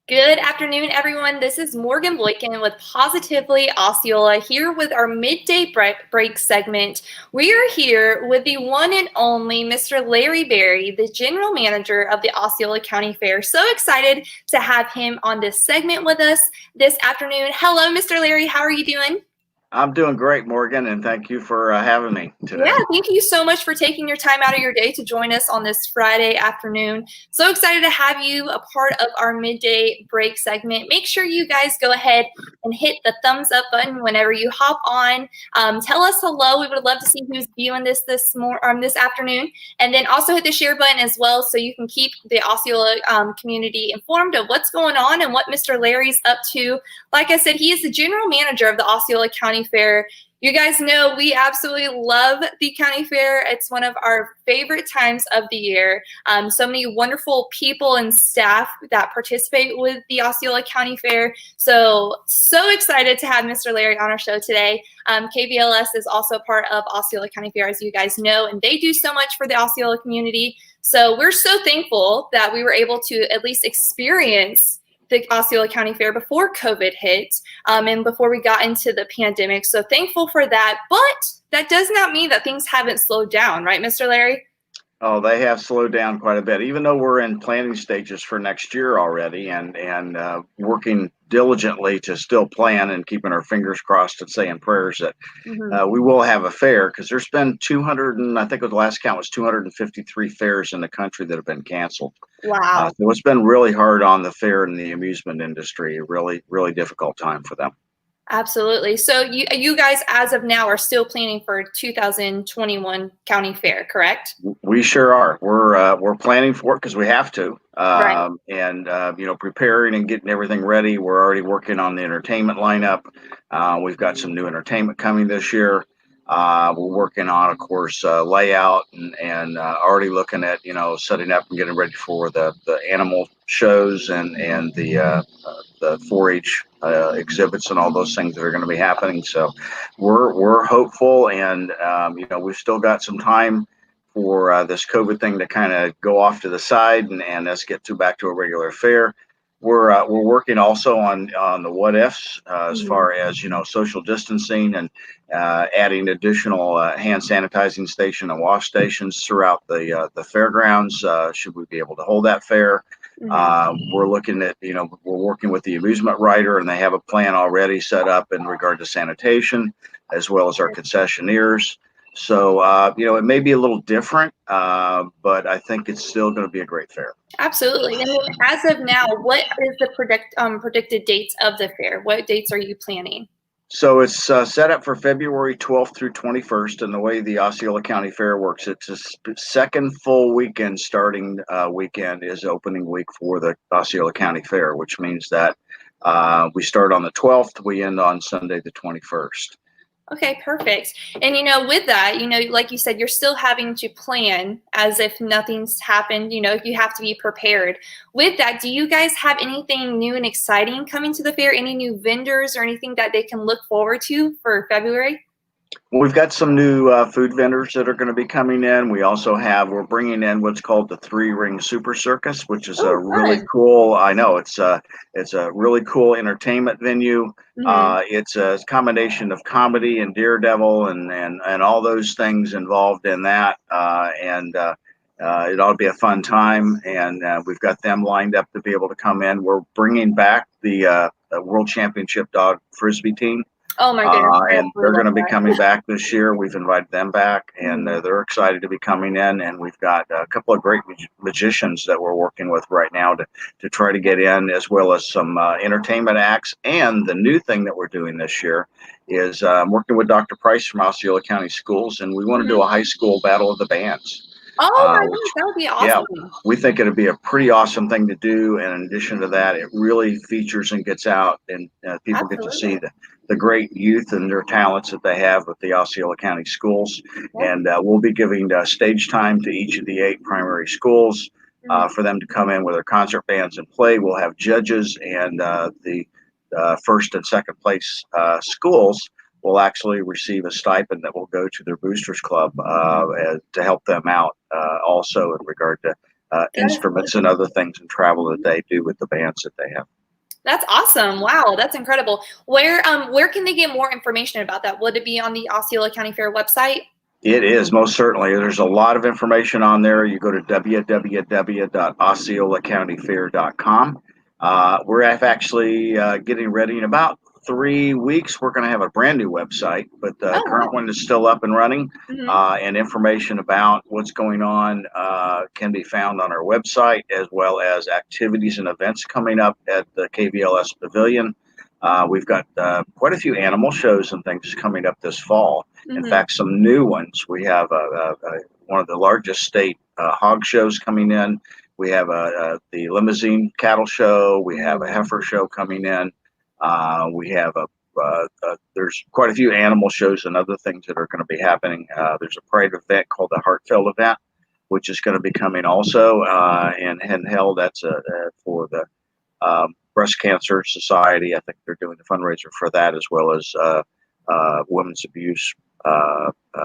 Good afternoon, everyone. This is Morgan Boykin with Positively Osceola here with our midday break segment. We are here with the one and only Mr. Larry Berry, the general manager of the Osceola County Fair. So excited to have him on this segment with us this afternoon. Hello, Mr. Larry. How are you doing? I'm doing great, Morgan, and thank you for having me today. Yeah, thank you so much for taking your time out of your day to join us on this Friday afternoon. So excited to have you a part of our midday break segment. Make sure you guys go ahead and hit the thumbs up button whenever you hop on. Tell us hello. We would love to see who's viewing this afternoon. And then also hit the share button as well so you can keep the Osceola community informed of what's going on and what Mr. Larry's up to. Like I said, he is the general manager of the Osceola County Fair. You guys know we absolutely love the county fair. It's one of our favorite times of the year. So many wonderful people and staff that participate with the Osceola County Fair. So excited to have Mr. Larry on our show today. KBLS is also part of Osceola County Fair, as you guys know, and they do so much for the Osceola community. So we're so thankful that we were able to at least experience the Osceola County Fair before COVID hit and before we got into the pandemic. So thankful for that. But that does not mean that things haven't slowed down, right, Mr. Larry? Oh, they have slowed down quite a bit, even though we're in planning stages for next year already and working diligently to still plan and keeping our fingers crossed and saying prayers that we will have a fair, because there's been 200 and I think the last count was 253 fairs in the country that have been canceled. Wow. So it's been really hard on the fair and the amusement industry, a really, really difficult time for them. Absolutely. So you guys, as of now, are still planning for 2021 county fair, correct? We sure are. We're planning for it because we have to, Right. and preparing and getting everything ready. We're already working on the entertainment lineup. We've got some new entertainment coming this year. We're working on, of course, layout and already looking at setting up and getting ready for the animal shows and the 4-H exhibits and all those things that are going to be happening. So we're hopeful, and we've still got some time for this COVID thing to kind of go off to the side and us get back to a regular fair. We're working also on the what ifs as far as social distancing and adding additional hand sanitizing station and wash stations throughout the fairgrounds. Should we be able to hold that fair? We're looking at we're working with the amusement writer, and they have a plan already set up in regard to sanitation as well as our concessionaires. So, it may be a little different, but I think it's still going to be a great fair. Absolutely. And as of now, what is the predicted dates of the fair? What dates are you planning? So it's set up for February 12th through 21st, and the way the Osceola County Fair works, it's a second full weekend starting weekend is opening week for the Osceola County Fair, which means that we start on the 12th, we end on Sunday the 21st. Okay, perfect. And, with that, like you said, you're still having to plan as if nothing's happened. You have to be prepared. With that, do you guys have anything new and exciting coming to the fair? Any new vendors or anything that they can look forward to for February? We've got some new food vendors that are going to be coming in. We're bringing in what's called the 3-Ring Super Circus, which is a really cool, I know, it's a really cool entertainment venue. It's a combination of comedy and Daredevil and all those things involved in that. It ought to be a fun time. And we've got them lined up to be able to come in. We're bringing back the World Championship Dog Frisbee team. Oh my goodness. And they're going to be coming back this year. We've invited them back, and they're excited to be coming in. And we've got a couple of great magicians that we're working with right now to try to get in, as well as some entertainment acts. And the new thing that we're doing this year is working with Dr. Price from Osceola County Schools, and we want to do a high school battle of the bands. Oh my goodness, that would be awesome. Yeah, we think it'd be a pretty awesome thing to do. And in addition to that, it really features and gets out, and people get to see the great youth and their talents that they have with the Osceola County schools. And we'll be giving stage time to each of the 8 primary schools for them to come in with their concert bands and play. We'll have judges, and the first and second place schools will actually receive a stipend that will go to their Boosters Club to help them out also in regard to instruments and other things and travel that they do with the bands that they have. That's awesome. Wow, that's incredible. Where can they get more information about that? Would it be on the Osceola County Fair website? It is, most certainly. There's a lot of information on there. You go to www.osceolacountyfair.com. We're actually getting ready in about 3 weeks. We're going to have a brand new website, but the Oh, current wow. one is still up and running. Mhm. And information about what's going on can be found on our website, as well as activities and events coming up at the KVLS Pavilion. We've got quite a few animal shows and things coming up this fall. In Mhm. fact, some new ones. We have one of the largest state hog shows coming in. We have the limousine cattle show. We have a heifer show coming in. We have there's quite a few animal shows and other things that are going to be happening. There's a pride event called the Heartfelt event, which is going to be coming also and held. That's for the Breast Cancer Society. I think they're doing the fundraiser for that, as well as women's abuse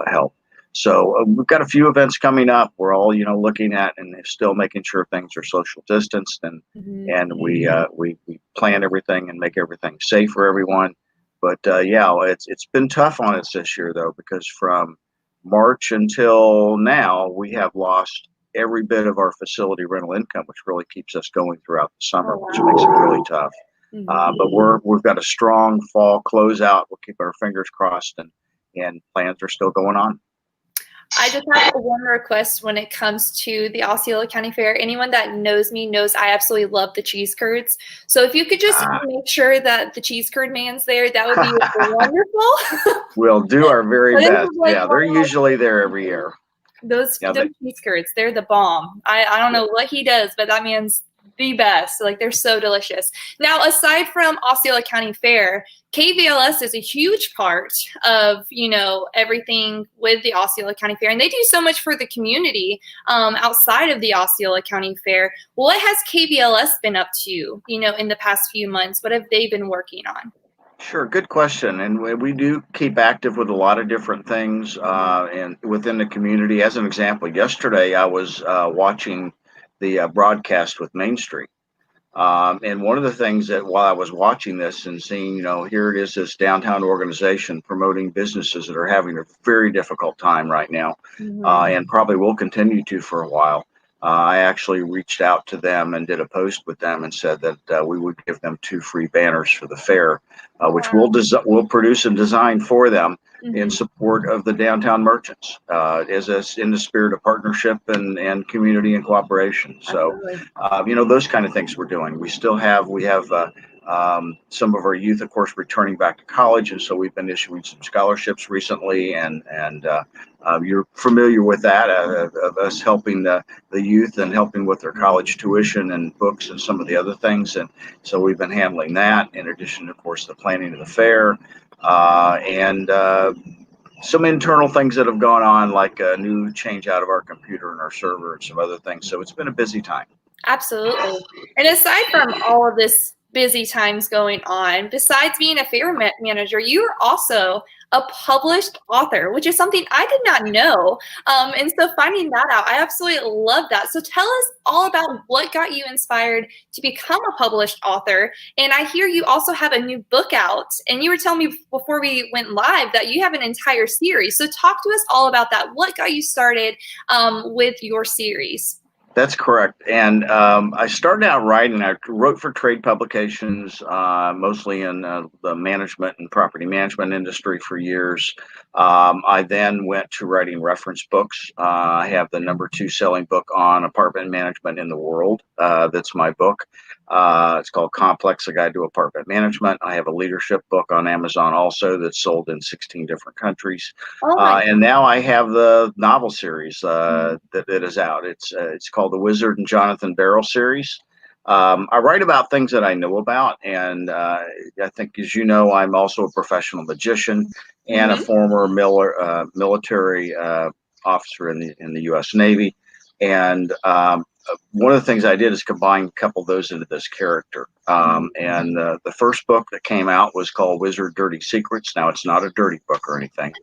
help. So we've got a few events coming up. We're all, looking at and still making sure things are social distanced, and Mhm. we plan everything and make everything safe for everyone. But yeah, it's been tough on us this year though, because from March until now we have lost every bit of our facility rental income, which really keeps us going throughout the summer, Oh, which makes it wow. really tough. Mhm. But we've got a strong fall closeout. We'll keep our fingers crossed, and plans are still going on. I just have one request when it comes to the Osceola County Fair. Anyone that knows me knows I absolutely love the cheese curds. So if you could just make sure that the cheese curd man's there, that would be wonderful. We'll do our very But it best. was like, Yeah, they're usually there every year. those Yeah, cheese curds, they're the bomb. I don't know what he does, but that man's the best. Like, they're so delicious. Now, aside from Osceola County Fair, KVLS is a huge part of, everything with the Osceola County Fair, and they do so much for the community outside of the Osceola County Fair. What has KVLS been up to, in the past few months? What have they been working on? Sure, good question. And we do keep active with a lot of different things and within the community. As an example, yesterday I was watching the broadcast with Main Street. And one of the things that while I was watching this and seeing, here it is, this downtown organization promoting businesses that are having a very difficult time right now, and probably will continue to for a while. I actually reached out to them and did a post with them and said that we would give them 2 free banners for the fair, which we'll produce and design for them in support of the downtown merchants, in the spirit of partnership and community and cooperation. So, those kind of things we're doing. We have some of our youth, of course, returning back to college, and so we've been issuing some scholarships recently, and you're familiar with that, of us helping the youth and helping with their college tuition and books and some of the other things. And so we've been handling that, in addition, of course, the planning of the fair, and some internal things that have gone on, like a new change out of our computer and our server and some other things. So it's been a busy time. Absolutely. And aside from all of this busy times going on, besides being a fair manager, you are also a published author, which is something I did not know. And so finding that out, I absolutely love that. So tell us all about what got you inspired to become a published author. And I hear you also have a new book out. And you were telling me before we went live that you have an entire series. So talk to us all about that. What got you started with your series? That's correct. And I started out writing. I wrote for trade publications, mostly in the management and property management industry for years. I then went to writing reference books. I have the #2 selling book on apartment management in the world. That's my book. It's called Complex, A Guide to Apartment Management. I have a leadership book on Amazon also that's sold in 16 different countries. Oh my And now I have the novel series that is out. It's called the Wizard and Jonathan Barrel series. I write about things that I know about, and I think, as you know, I'm also a professional magician and a former military officer in the U.S. Navy. And one of the things I did is combine a couple of those into this character. And the first book that came out was called Wizard Dirty Secrets. Now, it's not a dirty book or anything.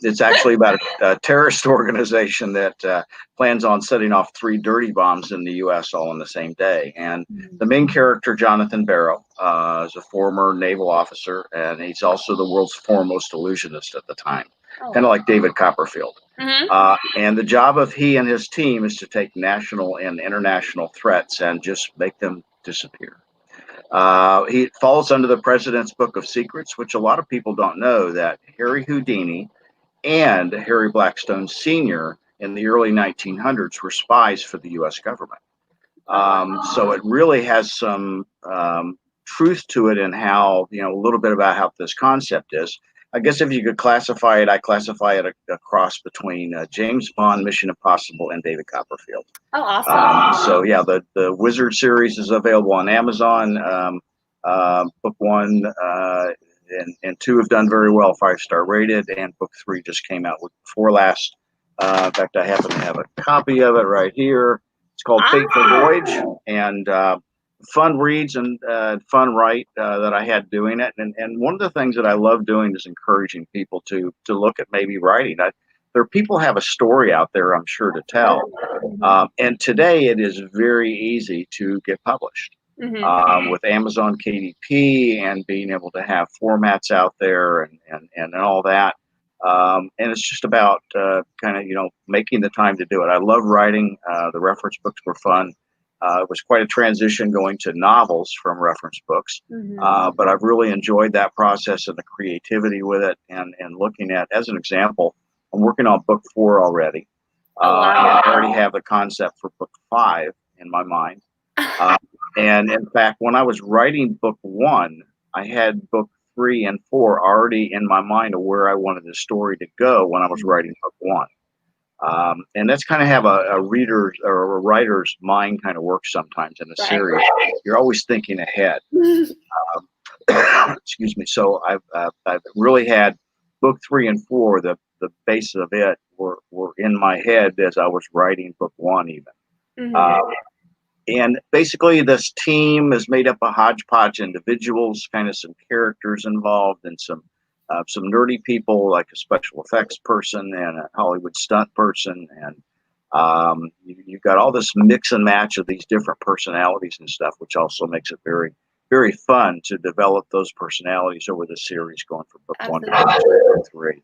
It's actually about a terrorist organization that plans on setting off 3 dirty bombs in the U.S. all on the same day. And the main character, Jonathan Barrow, is a former naval officer, and he's also the world's foremost illusionist at the time, kind of like David Copperfield. And the job of he and his team is to take national and international threats and just make them disappear. He falls under the President's Book of Secrets, which a lot of people don't know that Harry Houdini and Harry Blackstone Sr. in the early 1900s were spies for the U.S. government. So it really has some truth to it in how, a little bit about how this concept is. I guess if you could classify it, I classify it a cross between James Bond, Mission Impossible, and David Copperfield. Oh, awesome. So yeah, the Wizard series is available on Amazon. Book 1 and 2 have done very well, 5-star rated, and book 3 just came out with before last. In fact, I happen to have a copy of it right here. It's called Fateful Voyage, and fun reads and fun write that I had doing it. And one of the things that I love doing is encouraging people to look at maybe writing. There are people have a story out there, I'm sure, to tell. And today it is very easy to get published with Amazon KDP and being able to have formats out there and all that. And it's just about making the time to do it. I love writing. The reference books were fun. It was quite a transition going to novels from reference books, but I've really enjoyed that process and the creativity with it. And looking at, as an example, I'm working on book 4 already. I already have the concept for book 5 in my mind. And in fact, when I was writing book 1, I had book 3 and 4 already in my mind of where I wanted the story to go when I was writing book 1. And that's kind of have a reader's or a writer's mind kind of works sometimes in a series. You're always thinking ahead. Excuse me. So I've really had book 3 and 4, the base of it were in my head as I was writing book 1 even. And basically this team is made up of hodgepodge individuals, kind of some characters involved and some nerdy people like a special effects person and a Hollywood stunt person. And you've got all this mix and match of these different personalities and stuff, which also makes it very, very fun to develop those personalities over the series going from book 1 to book 3.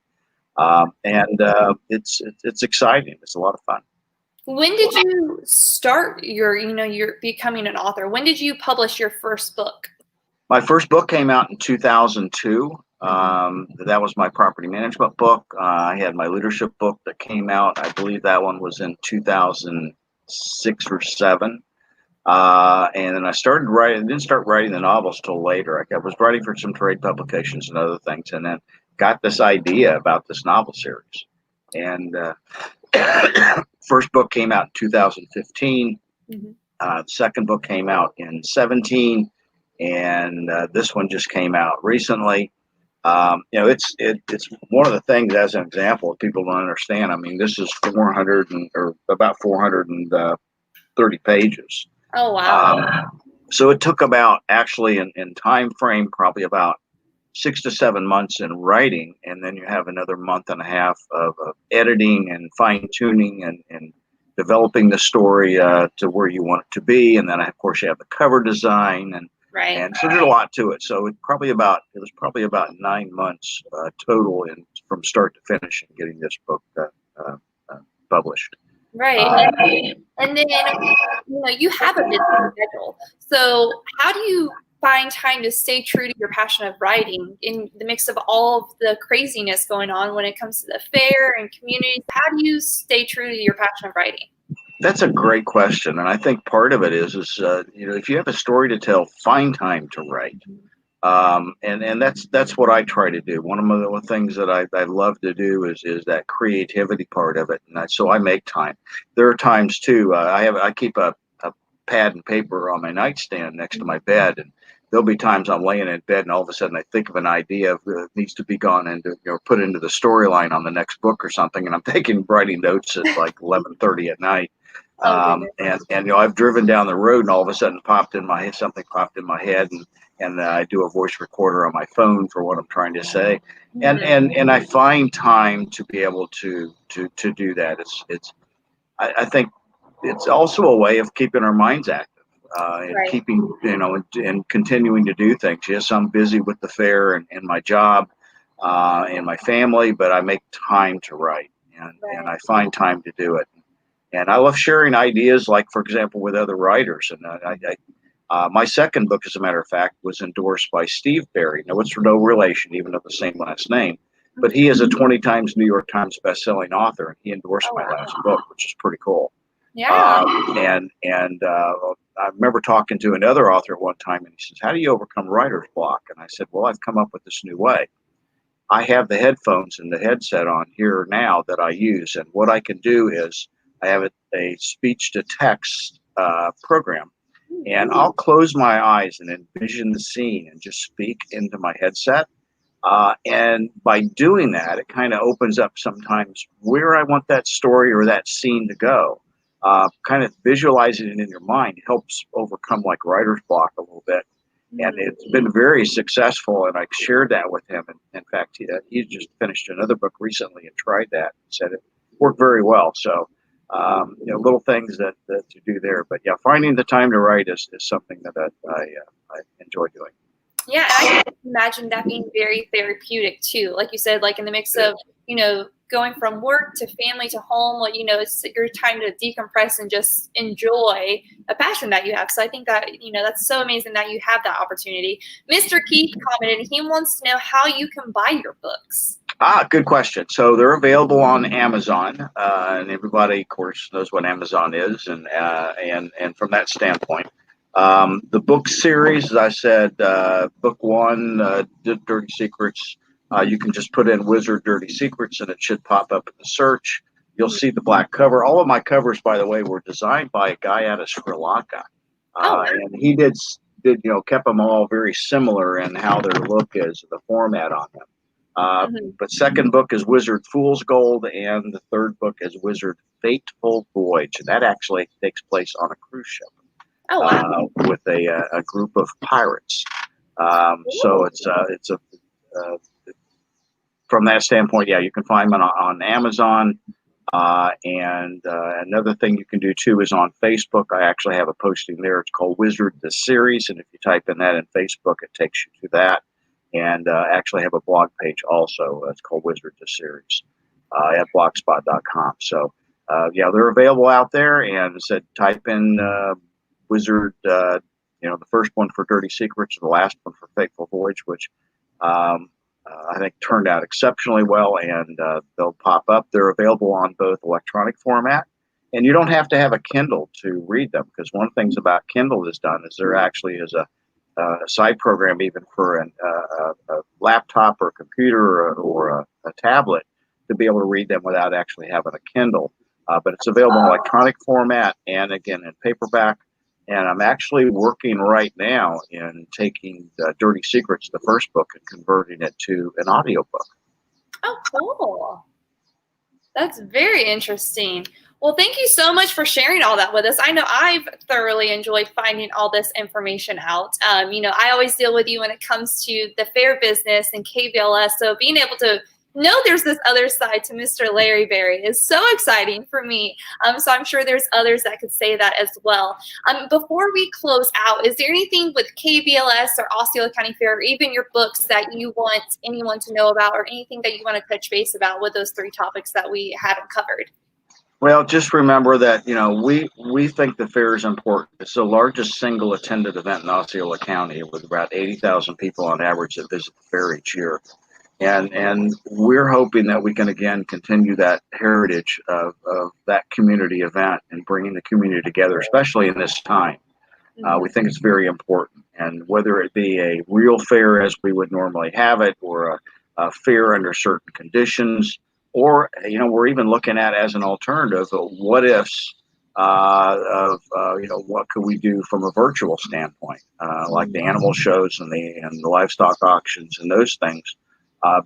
And it's exciting. It's a lot of fun. When did you start your becoming an author? When did you publish your first book? My first book came out in 2002. That was my property management book. I had my leadership book that came out. I believe that one was in 2006 or 7. And then I started writing. I didn't start writing the novels till later. I was writing for some trade publications and other things, and then got this idea about this novel series. And first book came out in 2015. The second book came out in 17, and this one just came out recently. It's one of the things, as an example, people don't understand. I mean, this is 400 or about 430 pages. Oh, wow. So it took about, actually in time frame, probably about 6 to 7 months in writing, and then you have another month and a half of editing and fine tuning and developing the story to where you want it to be. And then of course you have the cover design and so there's a lot to it. So it was probably about 9 months total from start to finish in getting this book published. Right. And then, you have a busy schedule. So how do you find time to stay true to your passion of writing in the mix of all of the craziness going on when it comes to the fair and communities? How do you stay true to your passion of writing? That's a great question. And I think part of it is if you have a story to tell, find time to write. And that's what I try to do. One of the things that I love to do is that creativity part of it. And so I make time. There are times too, I keep a pad and paper on my nightstand next to my bed, and there'll be times I'm laying in bed and all of a sudden I think of an idea that needs to be gone into, put into the storyline on the next book or something. And I'm writing notes at like 11:30 at night. Oh, goodness. And I've driven down the road and all of a sudden something popped in my head, and I do a voice recorder on my phone for what I'm trying to say, and I find time to be able to do that. I think it's also a way of keeping our minds active. And Right. keeping, and continuing to do things. Yes, I'm busy with the fair and my job and my family, but I make time to write, and I find time to do it. And I love sharing ideas, like, for example, with other writers. And my second book, as a matter of fact, was endorsed by Steve Berry. Now, it's no relation, even though the same last name, but he is a 20 times New York Times bestselling author, and he endorsed my last book, which is pretty cool. Yeah. And I remember talking to another author at one time, and he says, "How do you overcome writer's block?" And I said, "Well, I've come up with this new way. I have the headphones and the headset on here now that I use, and what I can do is I have a speech to text program, and I'll close my eyes and envision the scene and just speak into my headset. And by doing that, it kind of opens up sometimes where I want that story or that scene to go. Kind of visualizing it in your mind helps overcome like writer's block a little bit. And it's been very successful, and I shared that with him. And in fact, he just finished another book recently and tried that and said it worked very well. So, little things that you do there. But yeah, finding the time to write is something that I enjoy doing. Yeah, and I can imagine that being very therapeutic too. Like you said, like in the mix of, going from work to family to home, like, it's your time to decompress and just enjoy a passion that you have. So I think that, that's so amazing that you have that opportunity. Mr. Keith commented, he wants to know how you can buy your books. Good question. So they're available on Amazon, and everybody, of course, knows what Amazon is, and from that standpoint, the book series, as I said, book one, Dirty Secrets. You can just put in Wizard Dirty Secrets, and it should pop up in the search. You'll see the black cover. All of my covers, by the way, were designed by a guy out of Sri Lanka, and he kept them all very similar in how their look is, the format on them. But second book is Wizard Fool's Gold, and the third book is Wizard Fateful Voyage, and that actually takes place on a cruise ship. Oh, wow. With a group of pirates. So it's from that standpoint, yeah, you can find them on Amazon. And another thing you can do too is on Facebook. I actually have a posting there. It's called Wizard the Series, and if you type in that in Facebook, it takes you to that. And actually have a blog page also. It's called Wizard the Series at blogspot.com. So yeah, they're available out there. And I said, type in Wizard, the first one for Dirty Secrets, the last one for Fateful Voyage, which I think turned out exceptionally well, and they'll pop up. They're available on both electronic format, and you don't have to have a Kindle to read them, because one of the things about Kindle is done is there actually is a side program even for a laptop or a computer or a tablet to be able to read them without actually having a Kindle. But it's available in electronic format and, again, in paperback. And I'm actually working right now in taking Dirty Secrets, the first book, and converting it to an audiobook. Oh, cool. That's very interesting. Well, thank you so much for sharing all that with us. I know I've thoroughly enjoyed finding all this information out. I always deal with you when it comes to the fair business and KVLS. So being able to know there's this other side to Mr. Larry Berry is so exciting for me. So I'm sure there's others that could say that as well. Before we close out, is there anything with KVLS or Osceola County Fair, or even your books, that you want anyone to know about, or anything that you want to touch base about with those three topics that we haven't covered? Well, just remember that, we think the fair is important. It's the largest single attended event in Osceola County, with about 80,000 people on average that visit the fair each year. And we're hoping that we can, again, continue that heritage of that community event and bringing the community together, especially in this time. We think it's very important. And whether it be a real fair as we would normally have it, or a fair under certain conditions, or, we're even looking at, as an alternative, what ifs what could we do from a virtual standpoint, like the animal shows and the livestock auctions and those things.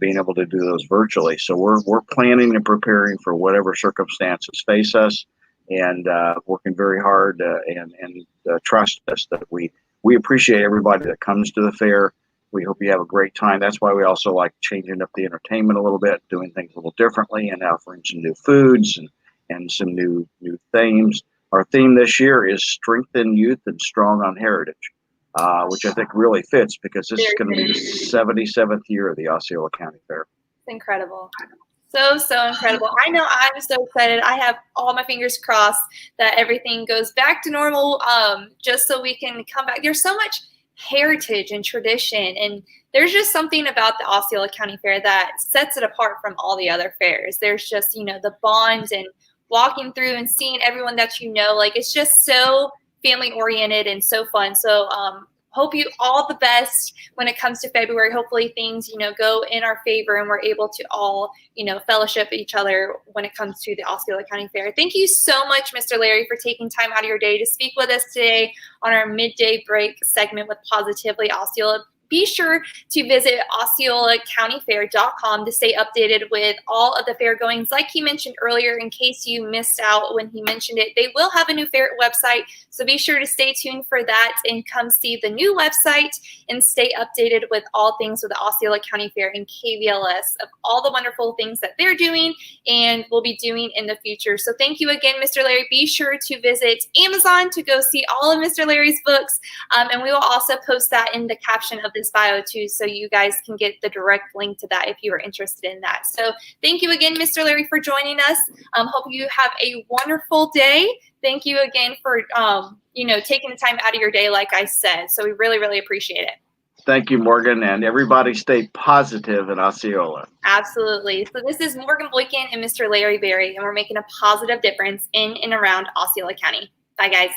Being able to do those virtually. So we're planning and preparing for whatever circumstances face us. and working very hard and trust us that we appreciate everybody that comes to the fair. We hope you have a great time. That's why we also like changing up the entertainment a little bit, doing things a little differently, and offering some new foods and some new themes. Our theme this year is Strengthen Youth and Strong on Heritage, which I think really fits because this is going to be the 77th year of the Osceola County Fair. It's incredible. So incredible. I know I'm so excited. I have all my fingers crossed that everything goes back to normal, just so we can come back. There's so much heritage and tradition, and there's just something about the Osceola County Fair that sets it apart from all the other fairs. There's just, the bonds and walking through and seeing everyone that like it's just so family oriented and so fun. So hope you all the best when it comes to February. Hopefully things, go in our favor and we're able to all, fellowship each other when it comes to the Osceola County Fair. Thank you so much, Mr. Larry, for taking time out of your day to speak with us today on our midday break segment with Positively Osceola. Be sure to visit OsceolaCountyFair.com to stay updated with all of the fair goings. Like he mentioned earlier, in case you missed out when he mentioned it, they will have a new fair website. So be sure to stay tuned for that and come see the new website and stay updated with all things with the Osceola County Fair and KVLS of all the wonderful things that they're doing and will be doing in the future. So thank you again, Mr. Larry. Be sure to visit Amazon to go see all of Mr. Larry's books. And we will also post that in the caption of this bio too, so you guys can get the direct link to that if you are interested in that. So thank you again, Mr. Larry, for joining us. Hope you have a wonderful day. Thank you again for taking the time out of your day, like I said. So we really, really appreciate it. Thank you, Morgan, and everybody stay positive in Osceola. Absolutely. So this is Morgan Boykin and Mr. Larry Berry, and we're making a positive difference in and around Osceola County. Bye, guys.